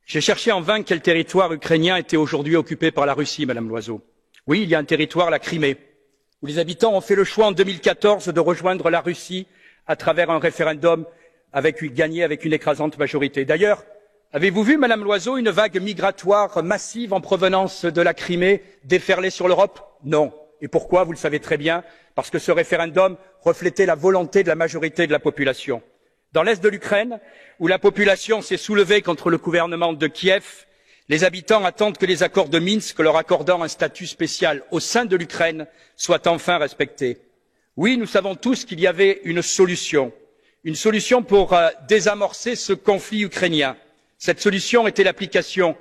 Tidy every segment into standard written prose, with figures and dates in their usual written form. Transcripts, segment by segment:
J'ai cherché en vain quel territoire ukrainien était aujourd'hui occupé par la Russie, Madame Loiseau. Oui, il y a un territoire, la Crimée, où les habitants ont fait le choix en 2014 de rejoindre la Russie à travers un référendum gagné avec une écrasante majorité. D'ailleurs, avez-vous vu, Madame Loiseau, une vague migratoire massive en provenance de la Crimée déferler sur l'Europe? Non. Et pourquoi? Vous le savez très bien, parce que ce référendum reflétait la volonté de la majorité de la population. Dans l'est de l'Ukraine, où la population s'est soulevée contre le gouvernement de Kiev, les habitants attendent que les accords de Minsk, leur accordant un statut spécial au sein de l'Ukraine, soient enfin respectés. Oui, nous savons tous qu'il y avait une solution pour désamorcer ce conflit ukrainien. Cette solution était l'application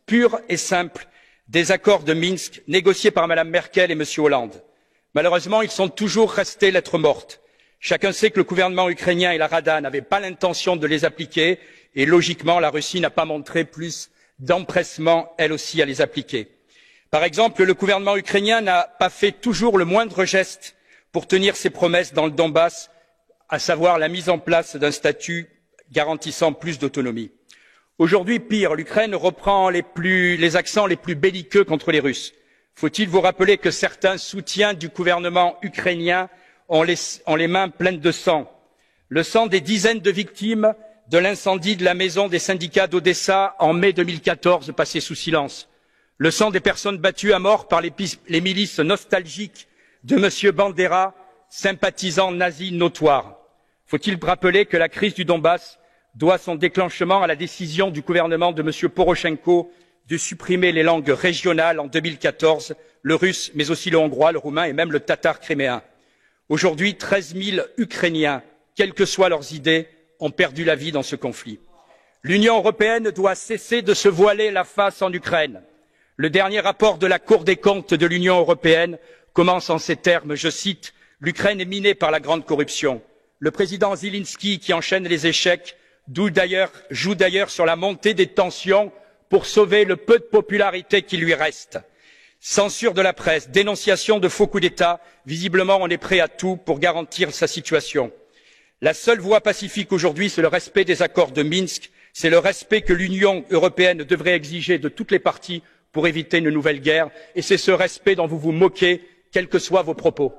pure et simple des accords de Minsk négociés par Mme Merkel et M. Hollande. Malheureusement, ils sont toujours restés lettre morte. Chacun sait que le gouvernement ukrainien et la Rada n'avaient pas l'intention de les appliquer et logiquement, la Russie n'a pas montré plus d'empressement, elle aussi, à les appliquer. Par exemple, le gouvernement ukrainien n'a pas fait toujours le moindre geste pour tenir ses promesses dans le Donbass, à savoir la mise en place d'un statut garantissant plus d'autonomie. Aujourd'hui, pire, l'Ukraine reprend les accents les plus belliqueux contre les Russes. Faut-il vous rappeler que certains soutiens du gouvernement ukrainien ont les mains pleines de sang, le sang des dizaines de victimes de l'incendie de la maison des syndicats d'Odessa en mai 2014 passé sous silence, le sang des personnes battues à mort par les milices nostalgiques de M. Bandera, sympathisant nazi notoire. Faut-il rappeler que la crise du Donbass doit son déclenchement à la décision du gouvernement de M. Porochenko de supprimer les langues régionales en 2014, le russe, mais aussi le hongrois, le roumain et même le tatar criméen. Aujourd'hui, 13 000 Ukrainiens, quelles que soient leurs idées, ont perdu la vie dans ce conflit. L'Union européenne doit cesser de se voiler la face en Ukraine. Le dernier rapport de la Cour des comptes de l'Union européenne commence en ces termes, je cite, « L'Ukraine est minée par la grande corruption. Le président Zelensky, qui enchaîne les échecs, joue d'ailleurs sur la montée des tensions pour sauver le peu de popularité qui lui reste. Censure de la presse, dénonciation de faux coups d'État, visiblement on est prêt à tout pour garantir sa situation. La seule voie pacifique aujourd'hui, c'est le respect des accords de Minsk, c'est le respect que l'Union européenne devrait exiger de toutes les parties pour éviter une nouvelle guerre, et c'est ce respect dont vous vous moquez, quels que soient vos propos.